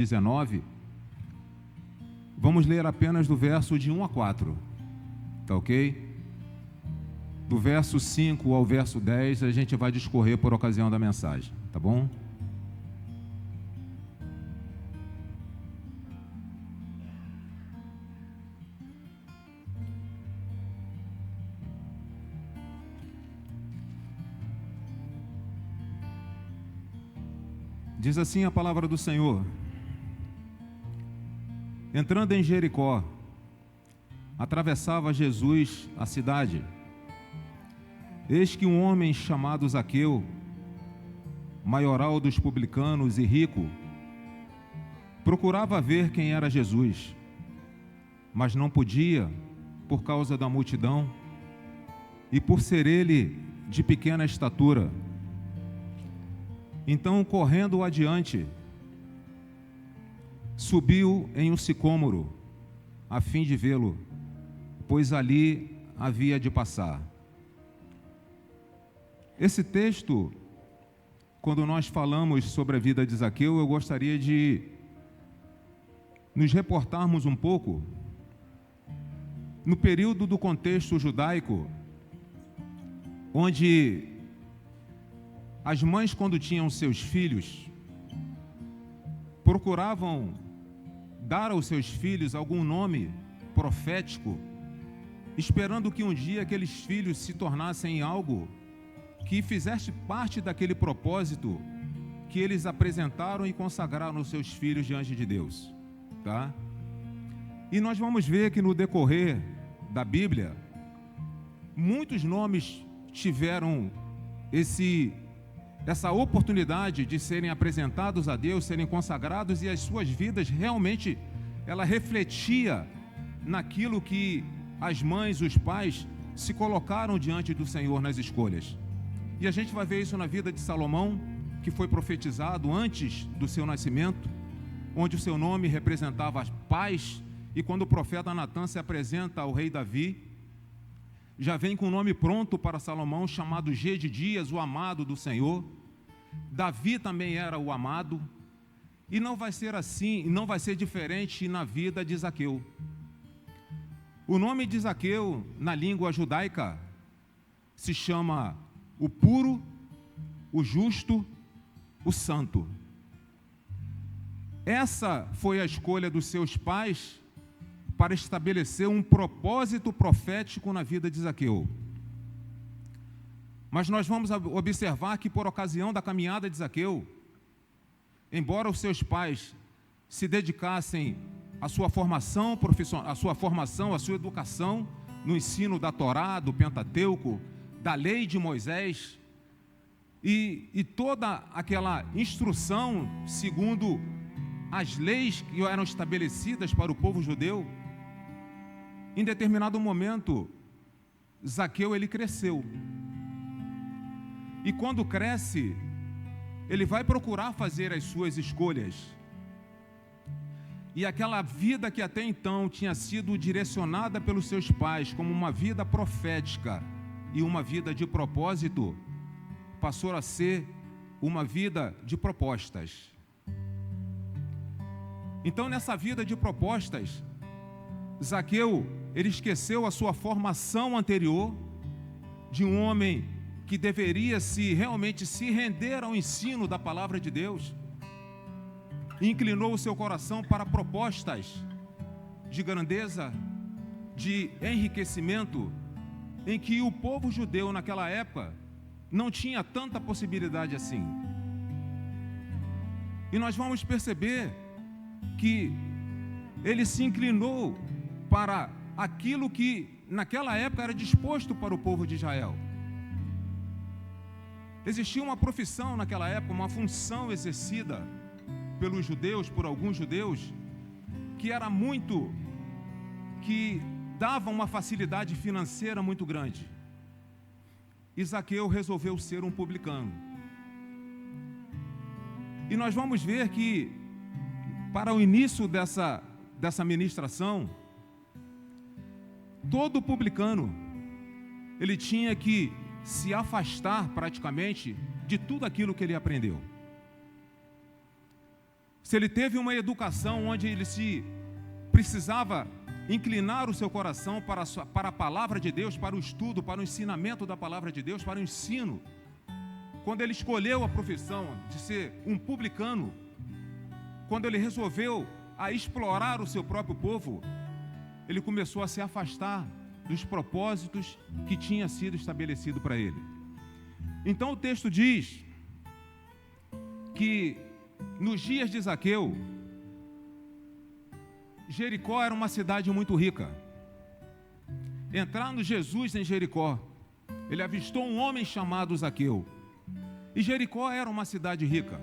19, vamos ler apenas do verso de 1 a 4, tá ok? Do verso 5 ao verso 10 a gente vai discorrer por ocasião da mensagem, tá bom? Diz assim a palavra do Senhor: entrando em Jericó, atravessava Jesus a cidade. Eis que um homem chamado Zaqueu, maioral dos publicanos e rico, procurava ver quem era Jesus, mas não podia por causa da multidão e por ser ele de pequena estatura. Então, correndo adiante, subiu em um sicômoro, a fim de vê-lo, pois ali havia de passar. Esse texto, quando nós falamos sobre a vida de Zaqueu, eu gostaria de nos reportarmos um pouco no período do contexto judaico, onde as mães, quando tinham seus filhos, procuravam dar aos seus filhos algum nome profético, esperando que um dia aqueles filhos se tornassem algo que fizesse parte daquele propósito que eles apresentaram e consagraram aos seus filhos diante de Deus, tá? E nós vamos ver que no decorrer da Bíblia, muitos nomes tiveram essa oportunidade de serem apresentados a Deus, serem consagrados, e as suas vidas realmente, ela refletia naquilo que as mães, os pais se colocaram diante do Senhor nas escolhas. E a gente vai ver isso na vida de Salomão, que foi profetizado antes do seu nascimento, onde o seu nome representava paz, e quando o profeta Natã se apresenta ao rei Davi, já vem com o nome pronto para Salomão, chamado Gedidias, o amado do Senhor. Davi também era o amado, e não vai ser assim, não vai ser diferente na vida de Zaqueu. O nome de Zaqueu, na língua judaica, se chama o puro, o justo, o santo. Essa foi a escolha dos seus pais para estabelecer um propósito profético na vida de Zaqueu. Mas nós vamos observar que, por ocasião da caminhada de Zaqueu, embora os seus pais se dedicassem à sua formação profissional, à sua educação no ensino da Torá, do Pentateuco, da lei de Moisés, e toda aquela instrução segundo as leis que eram estabelecidas para o povo judeu, em determinado momento, Zaqueu, ele cresceu. E quando cresce, ele vai procurar fazer as suas escolhas. E aquela vida que até então tinha sido direcionada pelos seus pais como uma vida profética e uma vida de propósito, passou a ser uma vida de propostas. Então, nessa vida de propostas, Zaqueu, ele esqueceu a sua formação anterior de um homem que deveria realmente se render ao ensino da palavra de Deus, e inclinou o seu coração para propostas de grandeza, de enriquecimento, em que o povo judeu naquela época não tinha tanta possibilidade assim. E nós vamos perceber que ele se inclinou para aquilo que naquela época era disposto para o povo de Israel. Existia uma profissão naquela época, uma função exercida pelos judeus, por alguns judeus, que dava uma facilidade financeira muito grande. E Zaqueu resolveu ser um publicano. E nós vamos ver que, para o início dessa ministração, todo publicano, ele tinha que se afastar praticamente de tudo aquilo que ele aprendeu. se ele teve uma educação onde ele se precisava inclinar o seu coração para a palavra de Deus, para o estudo, para o ensinamento da palavra de Deus, para o ensino, quando ele escolheu a profissão de ser um publicano, quando ele resolveu a explorar o seu próprio povo, ele começou a se afastar dos propósitos que tinha sido estabelecido para ele. Então o texto diz que nos dias de Zaqueu, Jericó era uma cidade muito rica. Entrando Jesus em Jericó, ele avistou um homem chamado Zaqueu. E Jericó era uma cidade rica.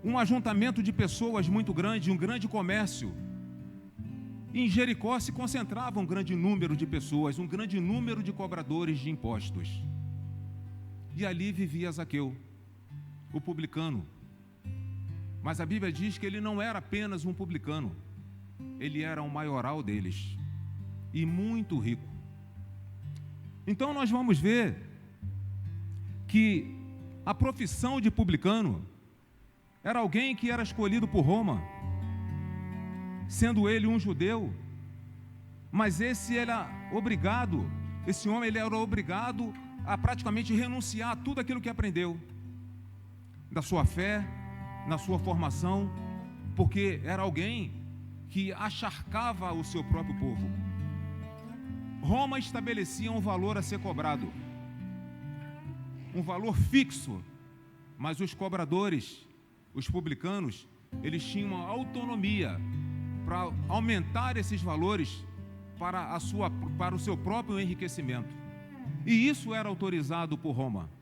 Um ajuntamento de pessoas muito grande, um grande comércio. E em Jericó se concentrava um grande número de pessoas, um grande número de cobradores de impostos. E ali vivia Zaqueu, o publicano. Mas a Bíblia diz que ele não era apenas um publicano, ele era o maioral deles, e muito rico. Então nós vamos ver que a profissão de publicano era alguém que era escolhido por Roma, sendo ele um judeu, mas esse homem era obrigado a praticamente renunciar a tudo aquilo que aprendeu, da sua fé, na sua formação, porque era alguém que acharcava o seu próprio povo. Roma estabelecia um valor a ser cobrado, um valor fixo, mas os cobradores, os publicanos, eles tinham uma autonomia para aumentar esses valores para o seu próprio enriquecimento. E isso era autorizado por Roma.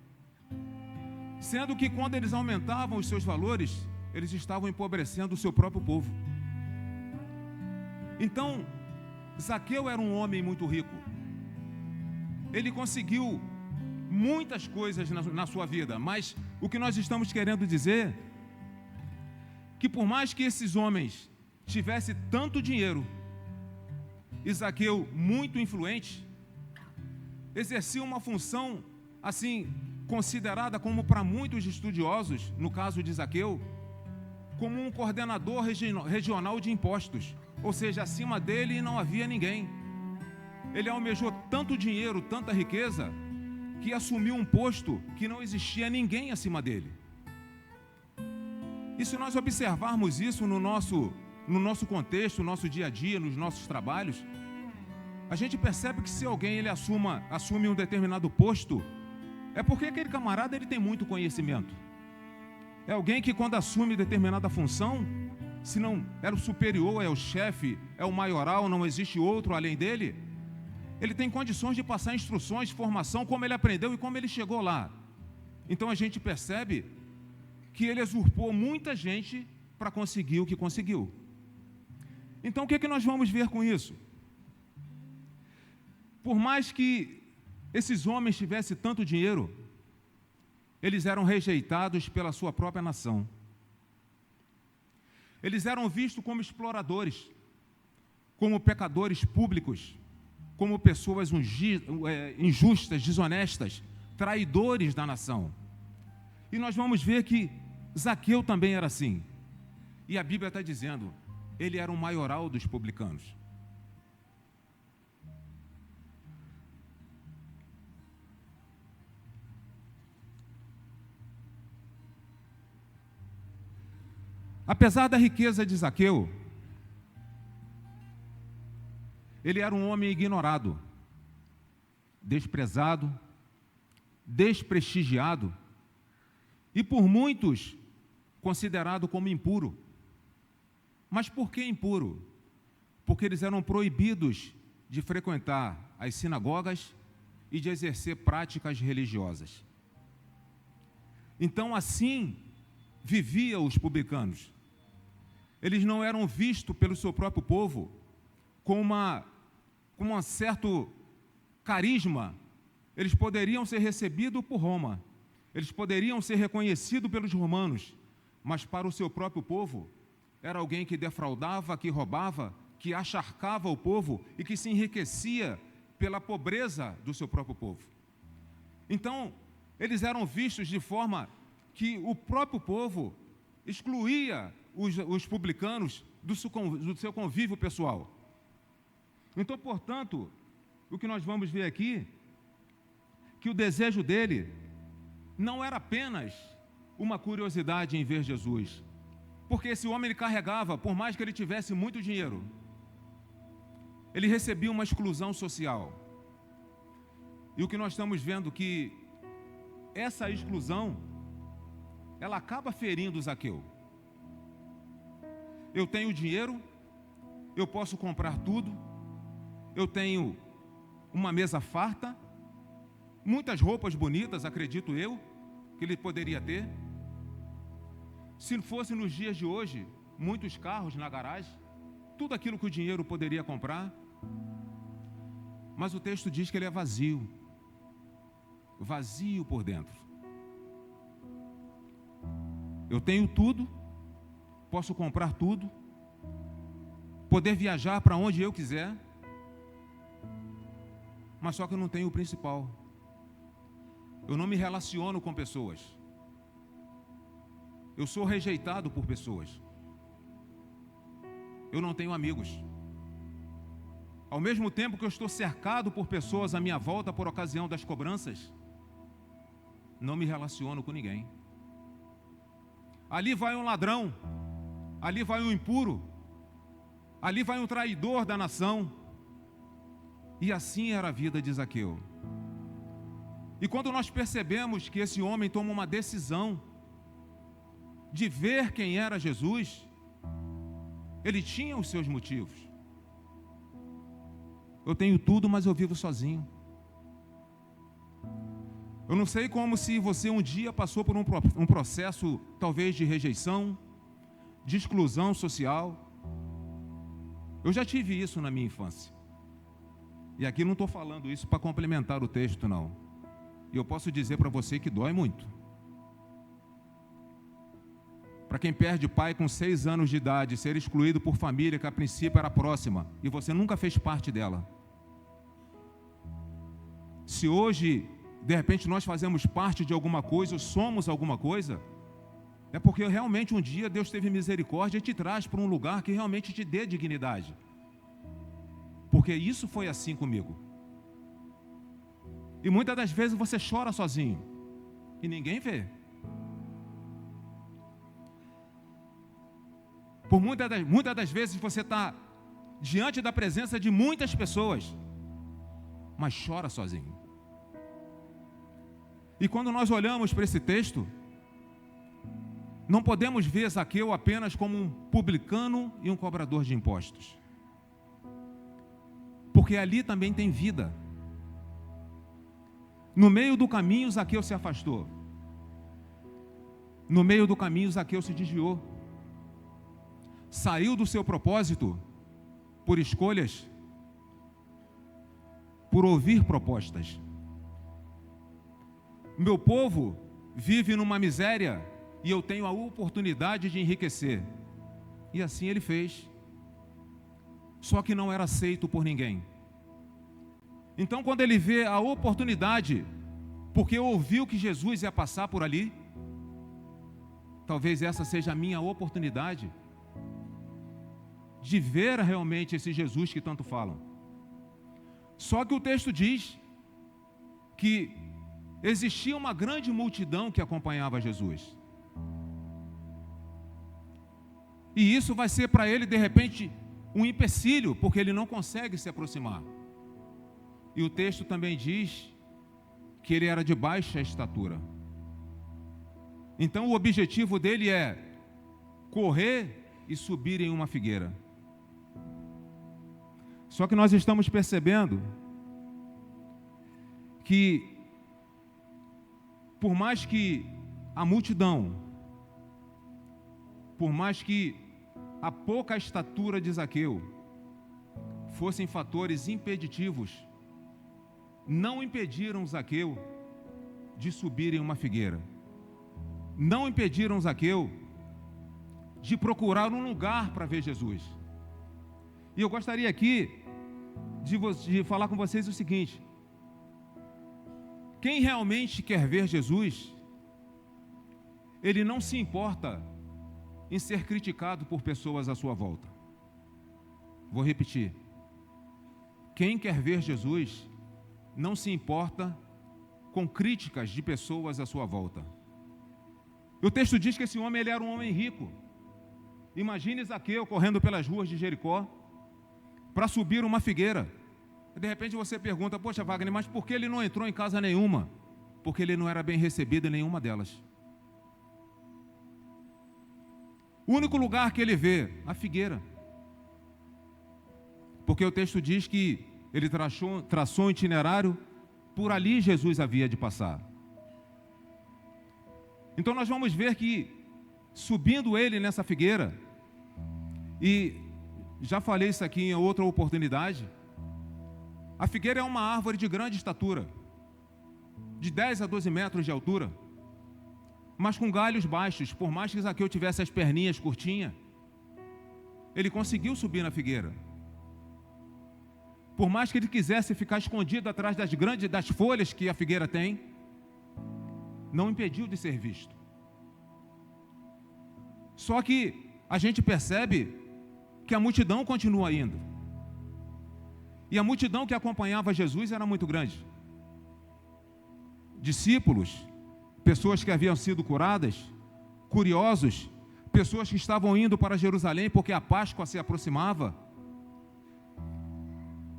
Sendo que quando eles aumentavam os seus valores, eles estavam empobrecendo o seu próprio povo. Então, Zaqueu era um homem muito rico. Ele conseguiu muitas coisas na sua vida, mas o que nós estamos querendo dizer, que por mais que esses homens tivessem tanto dinheiro, e Zaqueu muito influente, exercia uma função assim, considerada como para muitos estudiosos, no caso de Zaqueu, como um coordenador regional de impostos, ou seja, acima dele não havia ninguém. Ele almejou tanto dinheiro, tanta riqueza, que assumiu um posto que não existia ninguém acima dele. E se nós observarmos isso no nosso contexto, no nosso dia a dia, nos nossos trabalhos, a gente percebe que se alguém assume um determinado posto, é porque aquele camarada ele tem muito conhecimento. É alguém que quando assume determinada função, se não é o superior, é o chefe, é o maioral, não existe outro além dele, ele tem condições de passar instruções, formação, como ele aprendeu e como ele chegou lá. Então a gente percebe que ele usurpou muita gente para conseguir o que conseguiu. Então o que nós vamos ver com isso? Por mais que esses homens tivessem tanto dinheiro, eles eram rejeitados pela sua própria nação. Eles eram vistos como exploradores, como pecadores públicos, como pessoas injustas, desonestas, traidores da nação. E nós vamos ver que Zaqueu também era assim. E a Bíblia está dizendo, ele era o maioral dos publicanos. Apesar da riqueza de Zaqueu, ele era um homem ignorado, desprezado, desprestigiado e por muitos considerado como impuro. Mas por que impuro? Porque eles eram proibidos de frequentar as sinagogas e de exercer práticas religiosas. Então assim viviam os publicanos. Eles não eram vistos pelo seu próprio povo com um certo carisma. Eles poderiam ser recebidos por Roma, eles poderiam ser reconhecidos pelos romanos, mas para o seu próprio povo, era alguém que defraudava, que roubava, que acharcava o povo e que se enriquecia pela pobreza do seu próprio povo. Então, eles eram vistos de forma que o próprio povo excluía os publicanos do seu convívio pessoal. Então, portanto, o que nós vamos ver aqui, que o desejo dele não era apenas uma curiosidade em ver Jesus, porque esse homem ele carregava, por mais que ele tivesse muito dinheiro, ele recebia uma exclusão social. E o que nós estamos vendo que essa exclusão, ela acaba ferindo Zaqueu. Eu tenho dinheiro, eu posso comprar tudo, eu tenho uma mesa farta, muitas roupas bonitas, acredito eu, que ele poderia ter. Se fosse nos dias de hoje, muitos carros na garagem, tudo aquilo que o dinheiro poderia comprar. Mas o texto diz que ele é vazio, vazio por dentro. Eu tenho tudo, posso comprar tudo, poder viajar para onde eu quiser, mas só que eu não tenho o principal. Eu não me relaciono com pessoas. Eu sou rejeitado por pessoas. Eu não tenho amigos. Ao mesmo tempo que eu estou cercado por pessoas à minha volta por ocasião das cobranças, não me relaciono com ninguém. Ali vai um ladrão, ali vai um impuro, ali vai um traidor da nação. E assim era a vida de Zaqueu. E quando nós percebemos que esse homem toma uma decisão de ver quem era Jesus, ele tinha os seus motivos. Eu tenho tudo, mas eu vivo sozinho. Eu não sei como se você um dia passou por um processo talvez de rejeição, de exclusão social. Eu já tive isso na minha infância. E aqui não estou falando isso para complementar o texto, não. E eu posso dizer para você que dói muito. Para quem perde pai com 6 anos de idade, ser excluído por família que a princípio era próxima, e você nunca fez parte dela. Se hoje, de repente, nós fazemos parte de alguma coisa, ou somos alguma coisa, é porque realmente um dia Deus teve misericórdia e te traz para um lugar que realmente te dê dignidade. Porque isso foi assim comigo. E muitas das vezes você chora sozinho e ninguém vê. Por muitas das vezes você está diante da presença de muitas pessoas, mas chora sozinho. E quando nós olhamos para esse texto, não podemos ver Zaqueu apenas como um publicano e um cobrador de impostos. Porque ali também tem vida. No meio do caminho, Zaqueu se afastou. No meio do caminho, Zaqueu se desviou. Saiu do seu propósito por escolhas, por ouvir propostas. Meu povo vive numa miséria e eu tenho a oportunidade de enriquecer. E assim ele fez. Só que não era aceito por ninguém. Então, quando ele vê a oportunidade, porque ouviu que Jesus ia passar por ali, talvez essa seja a minha oportunidade de ver realmente esse Jesus que tanto falam. Só que o texto diz que existia uma grande multidão que acompanhava Jesus. E isso vai ser para ele, de repente, um empecilho, porque ele não consegue se aproximar. E o texto também diz que ele era de baixa estatura. Então o objetivo dele é correr e subir em uma figueira. Só que nós estamos percebendo que, por mais que a multidão, por mais que a pouca estatura de Zaqueu fossem fatores impeditivos, não impediram Zaqueu de subir em uma figueira. Não impediram Zaqueu de procurar um lugar para ver Jesus. E eu gostaria aqui de falar com vocês o seguinte: quem realmente quer ver Jesus, ele não se importa em ser criticado por pessoas à sua volta. Vou repetir. Quem quer ver Jesus não se importa com críticas de pessoas à sua volta. O texto diz que esse homem ele era um homem rico. Imagine Zaqueu correndo pelas ruas de Jericó para subir uma figueira. De repente você pergunta, poxa Wagner, mas por que ele não entrou em casa nenhuma? Porque ele não era bem recebido em nenhuma delas. O único lugar que ele vê, a figueira. Porque o texto diz que ele traçou um itinerário, por ali Jesus havia de passar. Então nós vamos ver que, subindo ele nessa figueira, e já falei isso aqui em outra oportunidade, a figueira é uma árvore de grande estatura, de 10 a 12 metros de altura, mas com galhos baixos. Por mais que Zaqueu tivesse as perninhas curtinhas, ele conseguiu subir na figueira. Por mais que ele quisesse ficar escondido atrás das folhas que a figueira tem, não impediu de ser visto. Só que a gente percebe que a multidão continua indo. E a multidão que acompanhava Jesus era muito grande. Discípulos, pessoas que haviam sido curadas, curiosos, pessoas que estavam indo para Jerusalém porque a Páscoa se aproximava.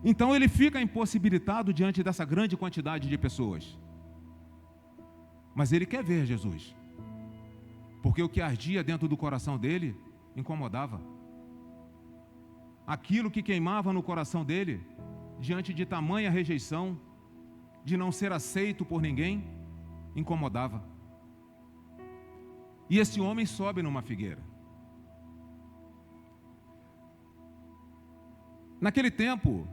Então ele fica impossibilitado diante dessa grande quantidade de pessoas. Mas ele quer ver Jesus, porque o que ardia dentro do coração dele incomodava. Aquilo que queimava no coração dele, diante de tamanha rejeição, de não ser aceito por ninguém, incomodava. E esse homem sobe numa figueira. Naquele tempo,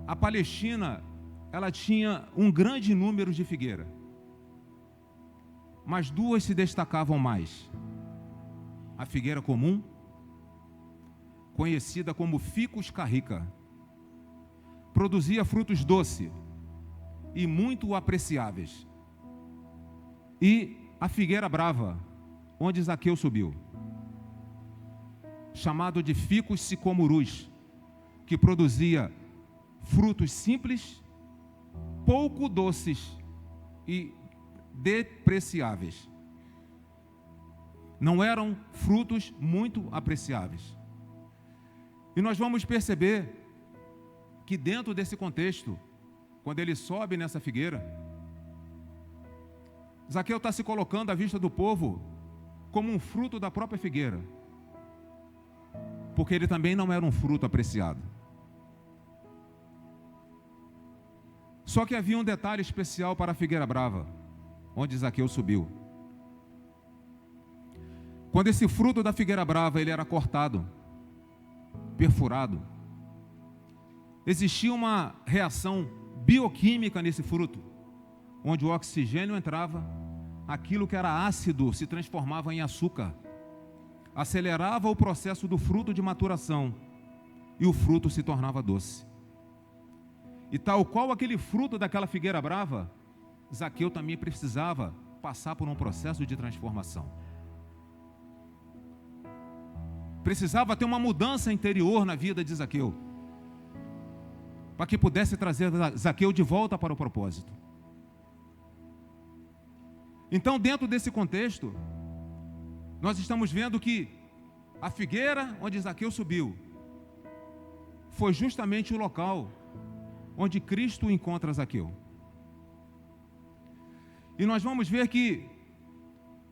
a Palestina, ela tinha um grande número de figueiras, mas duas se destacavam mais. A figueira comum, conhecida como Ficus carrica, produzia frutos doces e muito apreciáveis. E a figueira brava, onde Zaqueu subiu, chamado de Ficus sicomurus, que produzia frutos simples, pouco doces e despreciáveis. Não eram frutos muito apreciáveis. E nós vamos perceber que dentro desse contexto, quando ele sobe nessa figueira, Zaqueu está se colocando à vista do povo como um fruto da própria figueira, porque ele também não era um fruto apreciado. Só que havia um detalhe especial para a figueira brava, onde Zaqueu subiu. Quando esse fruto da figueira brava ele era cortado, perfurado, existia uma reação bioquímica nesse fruto, onde o oxigênio entrava, aquilo que era ácido se transformava em açúcar, acelerava o processo do fruto de maturação e o fruto se tornava doce. E tal qual aquele fruto daquela figueira brava, Zaqueu também precisava passar por um processo de transformação. Precisava ter uma mudança interior na vida de Zaqueu, para que pudesse trazer Zaqueu de volta para o propósito. Então, dentro desse contexto, nós estamos vendo que a figueira onde Zaqueu subiu foi justamente o local onde Cristo encontra Zaqueu. E nós vamos ver que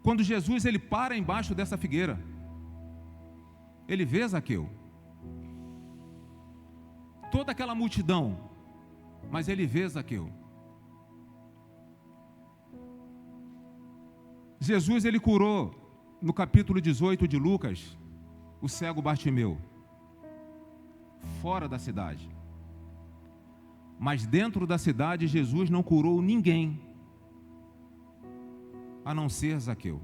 quando Jesus ele para embaixo dessa figueira, ele vê Zaqueu. Toda aquela multidão, mas ele vê Zaqueu. Jesus ele curou no capítulo 18 de Lucas o cego Bartimeu, fora da cidade. Mas dentro da cidade Jesus não curou ninguém, a não ser Zaqueu.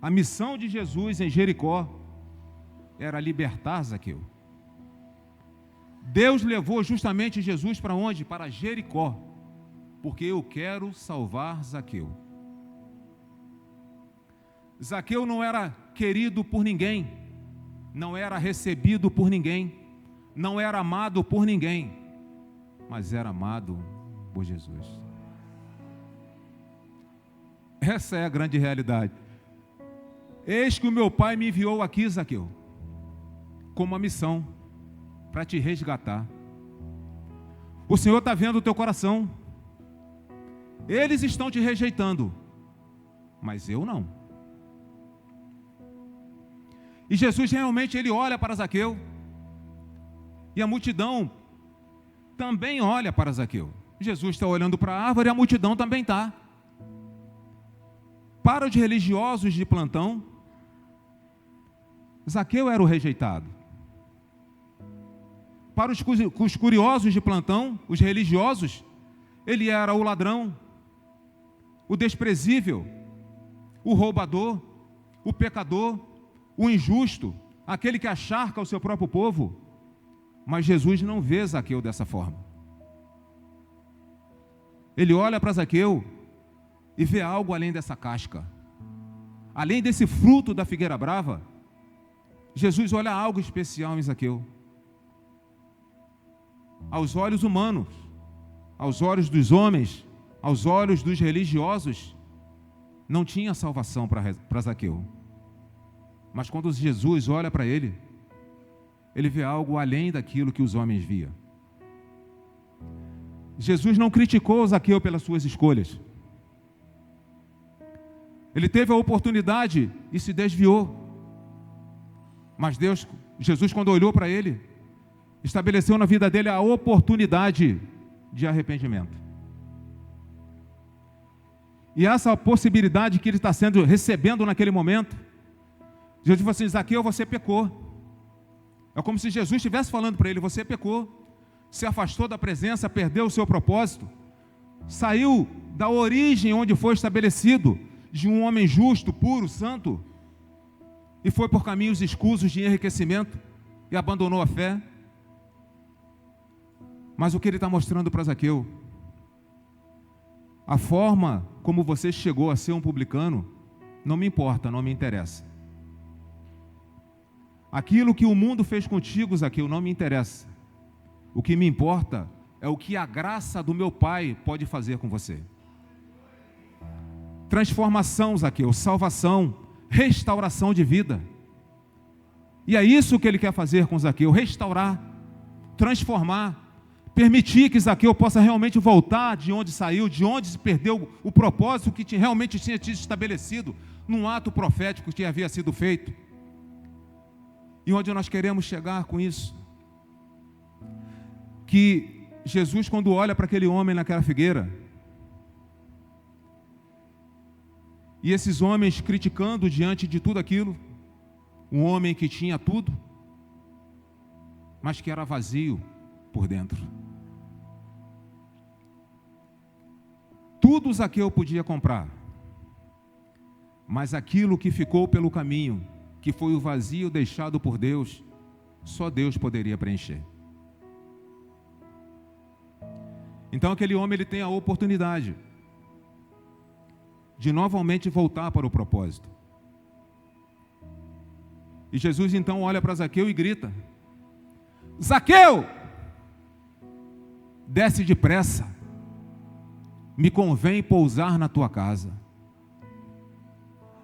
A missão de Jesus em Jericó era libertar Zaqueu. Deus levou justamente Jesus para onde? Para Jericó, porque eu quero salvar Zaqueu. Zaqueu não era querido por ninguém, não era recebido por ninguém, não era amado por ninguém, mas era amado por Jesus. Essa é a grande realidade. Eis que o meu Pai me enviou aqui, Zaqueu, com uma missão para te resgatar. O Senhor está vendo o teu coração. Eles estão te rejeitando, mas eu não. E Jesus realmente, ele olha para Zaqueu, e a multidão também olha para Zaqueu. Jesus está olhando para a árvore e a multidão também está. Para os religiosos de plantão, Zaqueu era o rejeitado. Para os curiosos de plantão, os religiosos, ele era o ladrão, o desprezível, o roubador, o pecador, o injusto, aquele que acharca o seu próprio povo. Mas Jesus não vê Zaqueu dessa forma. Ele olha para Zaqueu e vê algo além dessa casca. Além desse fruto da figueira brava, Jesus olha algo especial em Zaqueu. Aos olhos humanos, aos olhos dos homens, aos olhos dos religiosos, não tinha salvação para Zaqueu. Mas quando Jesus olha para ele, ele vê algo além daquilo que os homens viam. Jesus não criticou Zaqueu pelas suas escolhas. Ele teve a oportunidade e se desviou. Mas Jesus, quando olhou para ele, estabeleceu na vida dele a oportunidade de arrependimento. E essa possibilidade que ele está recebendo naquele momento, Jesus falou assim: Zaqueu, você pecou. É como se Jesus estivesse falando para ele: você pecou, se afastou da presença, perdeu o seu propósito, saiu da origem onde foi estabelecido, de um homem justo, puro, santo, e foi por caminhos escusos de enriquecimento e abandonou a fé. Mas o que ele está mostrando para Zaqueu, a forma como você chegou a ser um publicano, não me importa, não me interessa. Aquilo que o mundo fez contigo, Zaqueu, não me interessa. O que me importa é o que a graça do meu Pai pode fazer com você. Transformação, Zaqueu, salvação, restauração de vida. E é isso que ele quer fazer com Zaqueu: restaurar, transformar, permitir que Zaqueu possa realmente voltar de onde saiu, de onde se perdeu o propósito que realmente tinha sido estabelecido num ato profético que havia sido feito. E onde nós queremos chegar com isso? Que Jesus, quando olha para aquele homem naquela figueira, e esses homens criticando diante de tudo aquilo, um homem que tinha tudo, mas que era vazio por dentro. Tudo Zaqueu podia comprar, mas aquilo que ficou pelo caminho, que foi o vazio deixado por Deus, só Deus poderia preencher. Então aquele homem, ele tem a oportunidade de novamente voltar para o propósito. E Jesus então olha para Zaqueu e grita: Zaqueu, desce depressa, me convém pousar na tua casa.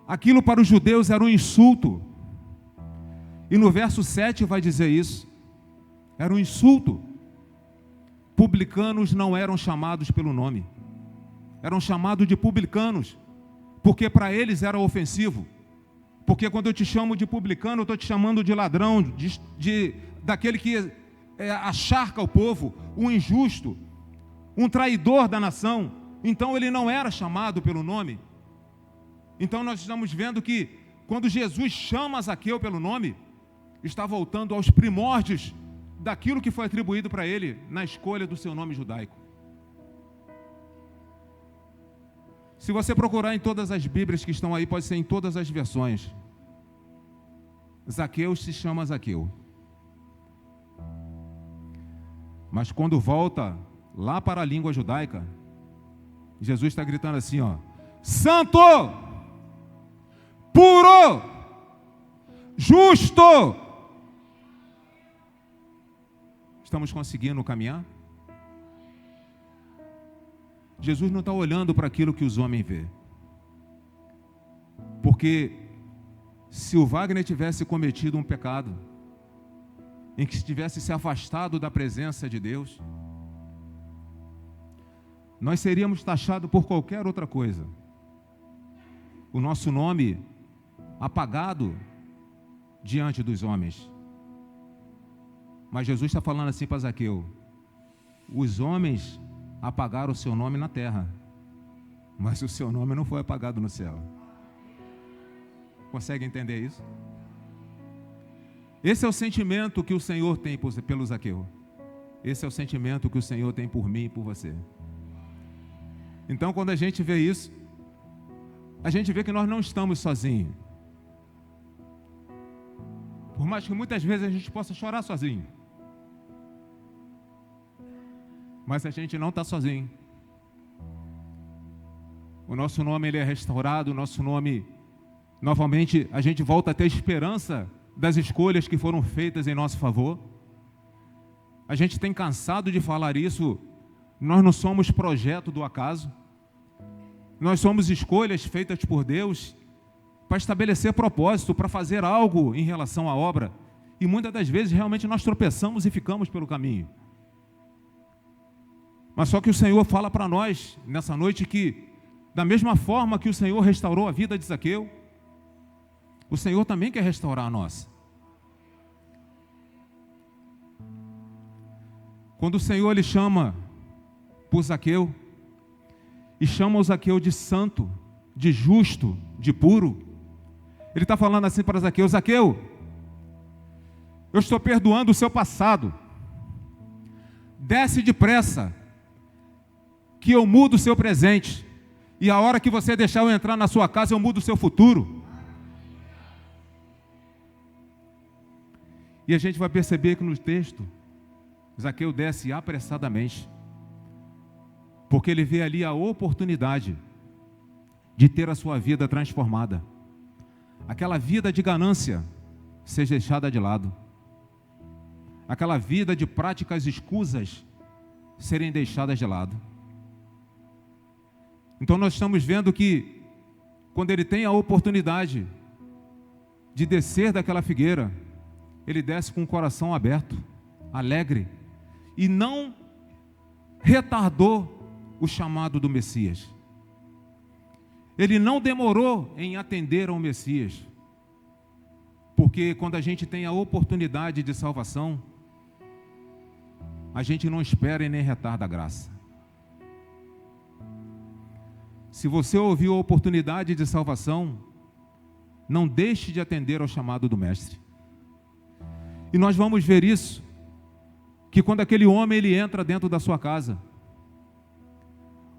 Aquilo para os judeus era um insulto. E no verso 7 vai dizer isso. Era um insulto. Publicanos não eram chamados pelo nome. Eram chamados de publicanos, porque para eles era ofensivo. Porque quando eu te chamo de publicano, eu estou te chamando de ladrão, daquele que acharca o povo, um injusto, um traidor da nação. Então ele não era chamado pelo nome. Então nós estamos vendo que quando Jesus chama Zaqueu pelo nome, está voltando aos primórdios daquilo que foi atribuído para ele na escolha do seu nome judaico. Se você procurar em todas as Bíblias que estão aí, pode ser em todas as versões, Zaqueu se chama Zaqueu. Mas quando volta lá para a língua judaica, Jesus está gritando assim, ó: Santo, puro, justo. Estamos conseguindo caminhar? Jesus não está olhando para aquilo que os homens vê. Porque se o Wagner tivesse cometido um pecado, em que tivesse se afastado da presença de Deus, nós seríamos taxados por qualquer outra coisa. O nosso nome apagado diante dos homens. Mas Jesus está falando assim para Zaqueu: os homens apagaram o seu nome na terra, mas o seu nome não foi apagado no céu. Consegue entender isso? Esse é o sentimento que o Senhor tem pelo Zaqueu. Esse é o sentimento que o Senhor tem por mim e por você. Então, quando a gente vê isso, a gente vê que nós não estamos sozinhos. Por mais que muitas vezes a gente possa chorar sozinho, mas a gente não está sozinho. O nosso nome ele é restaurado, o nosso nome, novamente, a gente volta a ter esperança das escolhas que foram feitas em nosso favor. A gente tem cansado de falar isso. Nós não somos projeto do acaso. Nós somos escolhas feitas por Deus para estabelecer propósito, para fazer algo em relação à obra. E muitas das vezes realmente nós tropeçamos e ficamos pelo caminho. Mas só que o Senhor fala para nós nessa noite que, da mesma forma que o Senhor restaurou a vida de Zaqueu, o Senhor também quer restaurar a nossa. Quando o Senhor lhe chama por Zaqueu, e chama o Zaqueu de santo, de justo, de puro, ele está falando assim para Zaqueu: Zaqueu, eu estou perdoando o seu passado, desce depressa, que eu mudo o seu presente, e a hora que você deixar eu entrar na sua casa, eu mudo o seu futuro. E a gente vai perceber que no texto, Zaqueu desce apressadamente, porque ele vê ali a oportunidade de ter a sua vida transformada. Aquela vida de ganância seja deixada de lado. Aquela vida de práticas escusas serem deixadas de lado. Então nós estamos vendo que, quando ele tem a oportunidade de descer daquela figueira, ele desce com o coração aberto, alegre, e não retardou o chamado do Messias. Ele não demorou em atender ao Messias, porque quando a gente tem a oportunidade de salvação, a gente não espera e nem retarda a graça. Se você ouviu a oportunidade de salvação, não deixe de atender ao chamado do Mestre. E nós vamos ver isso, que quando aquele homem ele entra dentro da sua casa,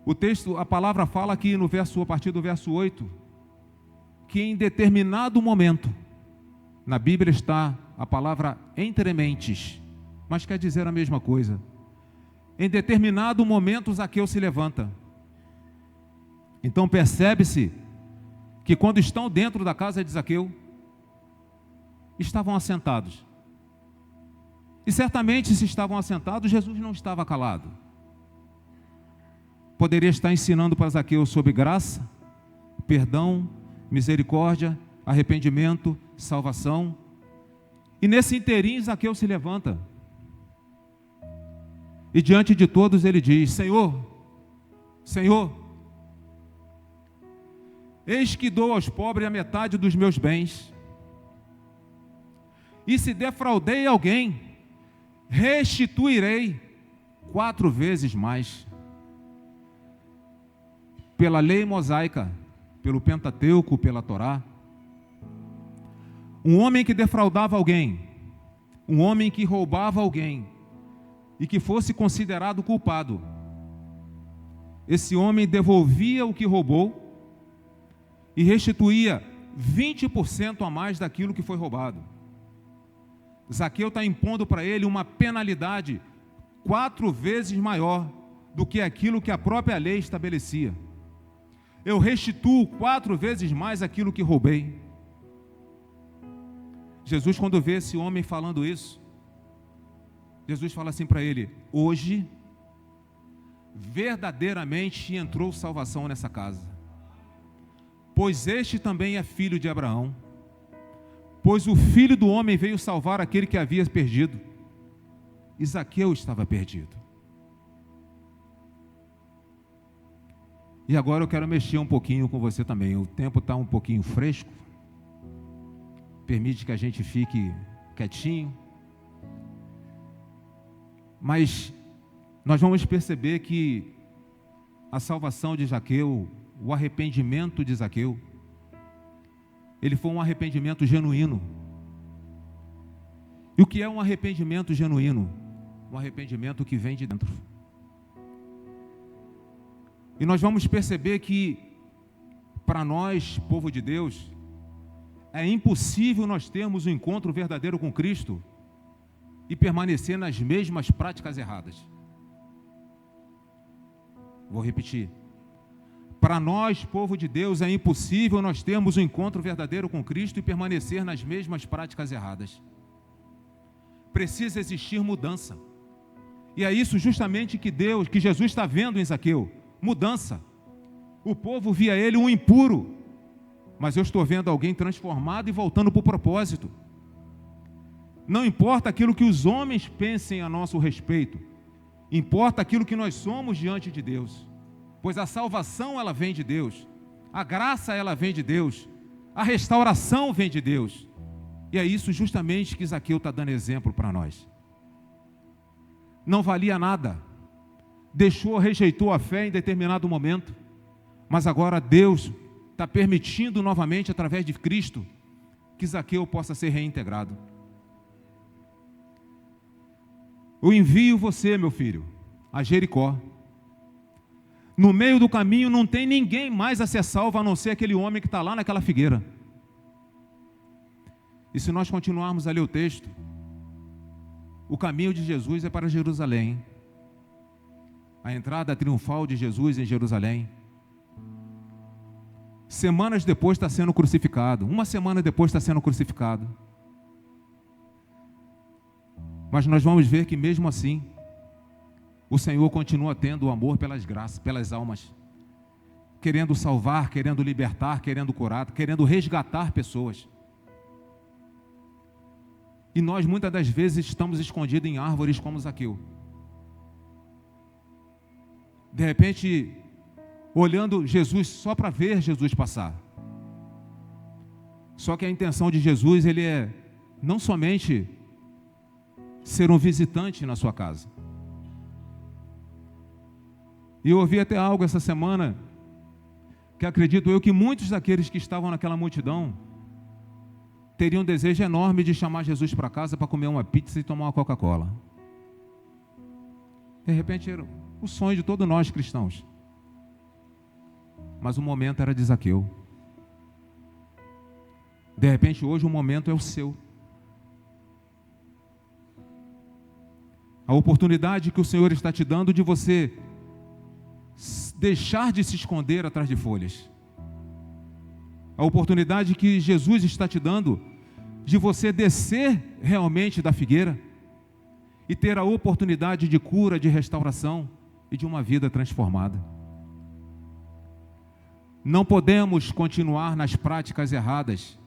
o texto, a palavra fala aqui no verso, a partir do verso 8, que em determinado momento, na Bíblia está a palavra entre mentes, mas quer dizer a mesma coisa. Em determinado momento Zaqueu se levanta. Então percebe-se que quando estão dentro da casa de Zaqueu, estavam assentados. E certamente, se estavam assentados, Jesus não estava calado. Poderia estar ensinando para Zaqueu sobre graça, perdão, misericórdia, arrependimento, salvação. E nesse interim, Zaqueu se levanta. E diante de todos ele diz: Senhor, Senhor, eis que dou aos pobres a metade dos meus bens. E se defraudei alguém, restituirei 4 vezes mais. Pela lei mosaica, pelo Pentateuco, pela Torá, um homem que defraudava alguém, um homem que roubava alguém, e que fosse considerado culpado, esse homem devolvia o que roubou e restituía 20% a mais daquilo que foi roubado. Zaqueu está impondo para ele uma penalidade 4 vezes maior do que aquilo que a própria lei estabelecia. eu restituo 4 vezes mais aquilo que roubei. Jesus, quando vê esse homem falando isso, Jesus fala assim para ele: hoje, verdadeiramente entrou salvação nessa casa, pois este também é filho de Abraão, pois o Filho do Homem veio salvar aquele que havia perdido. E Zaqueu estava perdido. E agora eu quero mexer um pouquinho com você também. O tempo está um pouquinho fresco, permite que a gente fique quietinho, mas nós vamos perceber que a salvação de Zaqueu, o arrependimento de Zaqueu, ele foi um arrependimento genuíno. E o que é um arrependimento genuíno? Um arrependimento que vem de dentro. E nós vamos perceber que, para nós, povo de Deus, é impossível nós termos um encontro verdadeiro com Cristo e permanecer nas mesmas práticas erradas. Vou repetir. Para nós, povo de Deus, é impossível nós termos um encontro verdadeiro com Cristo e permanecer nas mesmas práticas erradas. Precisa existir mudança. E é isso justamente que Jesus está vendo em Zaqueu. Mudança. O povo via ele um impuro, mas eu estou vendo alguém transformado e voltando para o propósito. Não importa aquilo que os homens pensem a nosso respeito, importa aquilo que nós somos diante de Deus, pois a salvação ela vem de Deus, a graça ela vem de Deus, a restauração vem de Deus, e é isso justamente que Zaqueu está dando exemplo para nós. Não valia nada, rejeitou a fé em determinado momento, mas agora Deus está permitindo novamente, através de Cristo, que Zaqueu possa ser reintegrado. Eu envio você, meu filho, a Jericó. No meio do caminho não tem ninguém mais a ser salvo, a não ser aquele homem que está lá naquela figueira. E se nós continuarmos a ler o texto, o caminho de Jesus é para Jerusalém. A entrada triunfal de Jesus em Jerusalém. Semanas depois está sendo crucificado. Uma semana depois está sendo crucificado. Mas nós vamos ver que mesmo assim, o Senhor continua tendo o amor pelas graças, pelas almas. Querendo salvar, querendo libertar, querendo curar, querendo resgatar pessoas. E nós muitas das vezes estamos escondidos em árvores como Zaqueu. De repente, olhando Jesus só para ver Jesus passar. Só que a intenção de Jesus, ele é não somente ser um visitante na sua casa. E eu ouvi até algo essa semana, que acredito eu que muitos daqueles que estavam naquela multidão teriam um desejo enorme de chamar Jesus para casa para comer uma pizza e tomar uma Coca-Cola. De repente era o sonho de todos nós cristãos. Mas o momento era de Zaqueu. De repente hoje o momento é o seu. A oportunidade que o Senhor está te dando de você deixar de se esconder atrás de folhas. A oportunidade que Jesus está te dando de você descer realmente da figueira e ter a oportunidade de cura, de restauração e de uma vida transformada. Não podemos continuar nas práticas erradas,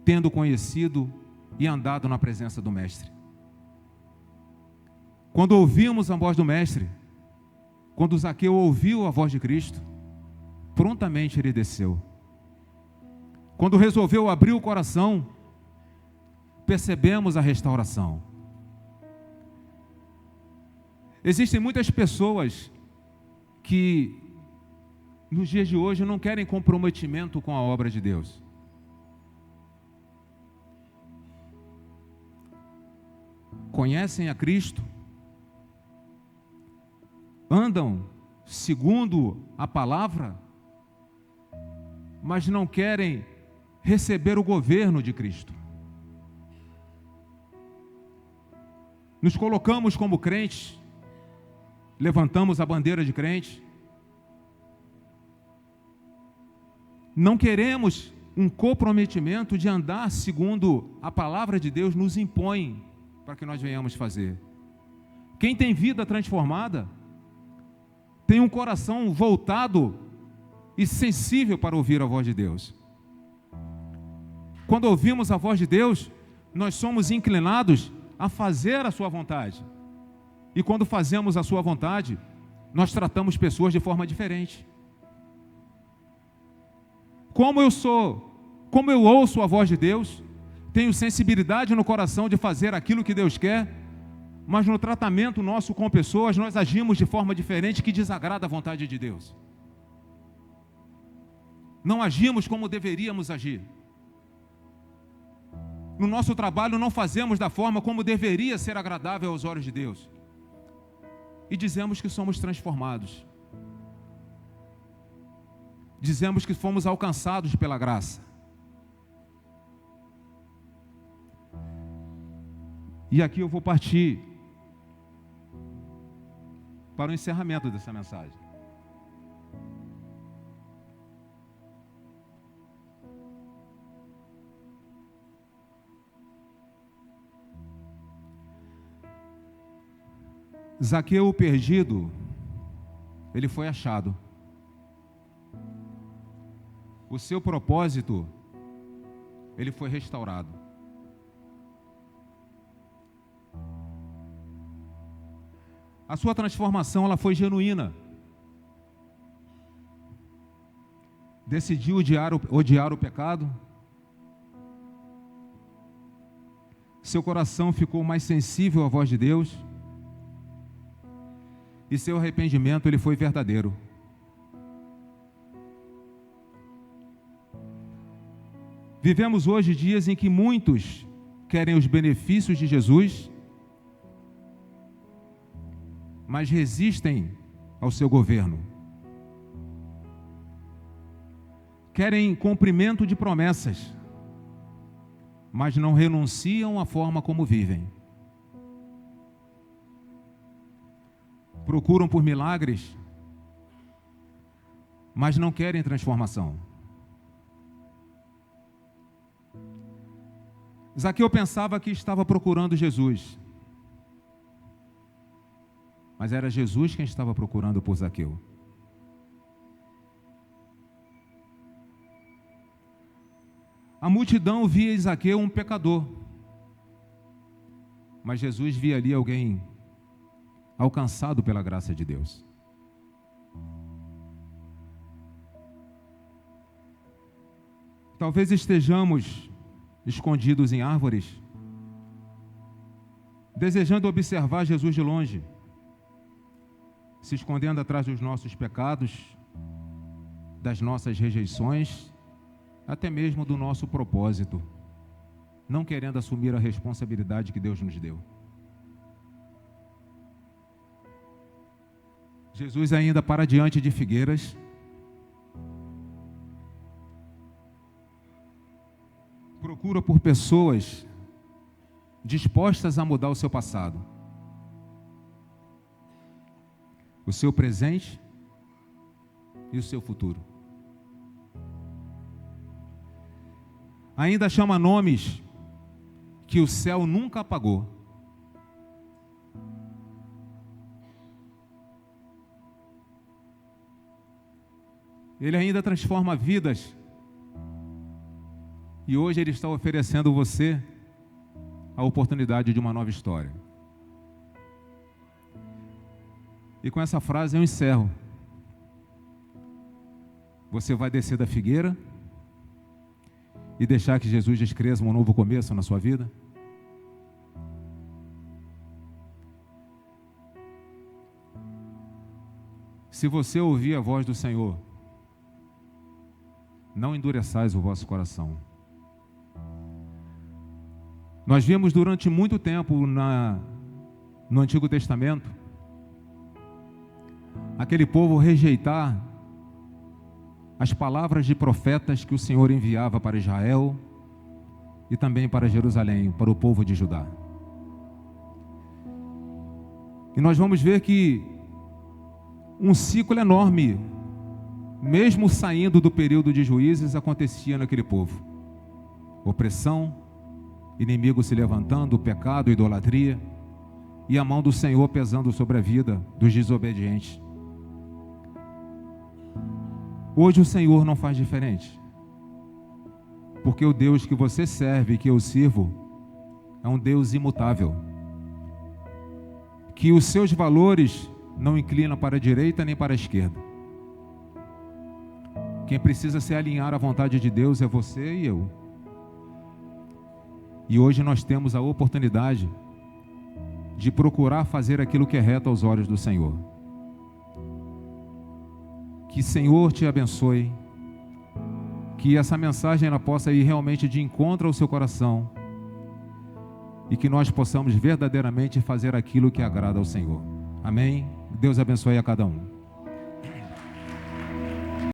tendo conhecido e andado na presença do Mestre. Quando ouvimos a voz do Mestre, quando Zaqueu ouviu a voz de Cristo, prontamente ele desceu. Quando resolveu abrir o coração, percebemos a restauração. Existem muitas pessoas que nos dias de hoje não querem comprometimento com a obra de Deus. Conhecem a Cristo, andam segundo a palavra, mas não querem receber o governo de Cristo. Nos colocamos como crentes, levantamos a bandeira de crente, Não queremos um comprometimento de andar segundo a palavra de Deus nos impõe para que nós venhamos fazer. Quem tem vida transformada tem um coração voltado e sensível para ouvir a voz de Deus. Quando ouvimos a voz de Deus, nós somos inclinados a fazer a sua vontade. E quando fazemos a sua vontade, nós tratamos pessoas de forma diferente. Como eu ouço a voz de Deus, tenho sensibilidade no coração de fazer aquilo que Deus quer, mas no tratamento nosso com pessoas, nós agimos de forma diferente que desagrada a vontade de Deus. Não agimos como deveríamos agir. No nosso trabalho não fazemos da forma como deveria ser agradável aos olhos de Deus. E dizemos que somos transformados. Dizemos que fomos alcançados pela graça. E aqui eu vou partir para o encerramento dessa mensagem. Zaqueu o perdido, ele foi achado. O seu propósito, ele foi restaurado. A sua transformação, ela foi genuína. Decidiu odiar o pecado. Seu coração ficou mais sensível à voz de Deus. E seu arrependimento, ele foi verdadeiro. Vivemos hoje dias em que muitos querem os benefícios de Jesus, mas resistem ao seu governo. Querem cumprimento de promessas, mas não renunciam à forma como vivem. Procuram por milagres, mas não querem transformação. Zaqueu pensava que estava procurando Jesus, mas era Jesus quem estava procurando por Zaqueu. A multidão via em Zaqueu um pecador, mas Jesus via ali alguém alcançado pela graça de Deus. Talvez estejamos escondidos em árvores, desejando observar Jesus de longe, se escondendo atrás dos nossos pecados, das nossas rejeições, até mesmo do nosso propósito, não querendo assumir a responsabilidade que Deus nos deu. Jesus ainda para diante de figueiras, procura por pessoas dispostas a mudar o seu passado, o seu presente e o seu futuro. Ainda chama nomes que o céu nunca apagou. Ele ainda transforma vidas. E hoje Ele está oferecendo a você a oportunidade de uma nova história. E com essa frase eu encerro. Você vai descer da figueira e deixar que Jesus escreva um novo começo na sua vida? Se você ouvir a voz do Senhor, não endureçais o vosso coração. Nós vimos durante muito tempo no Antigo Testamento aquele povo rejeitar as palavras de profetas que o Senhor enviava para Israel e também para Jerusalém, para o povo de Judá. E nós vamos ver que um ciclo enorme mesmo saindo do período de juízes, acontecia naquele povo. Opressão, inimigo se levantando, pecado, idolatria, e a mão do Senhor pesando sobre a vida dos desobedientes. Hoje o Senhor não faz diferente, porque o Deus que você serve e que eu sirvo é um Deus imutável, que os seus valores não inclinam para a direita nem para a esquerda. Quem precisa se alinhar à vontade de Deus é você e eu. E hoje nós temos a oportunidade de procurar fazer aquilo que é reto aos olhos do Senhor. Que o Senhor te abençoe, que essa mensagem ela possa ir realmente de encontro ao seu coração e que nós possamos verdadeiramente fazer aquilo que agrada ao Senhor. Amém? Deus abençoe a cada um.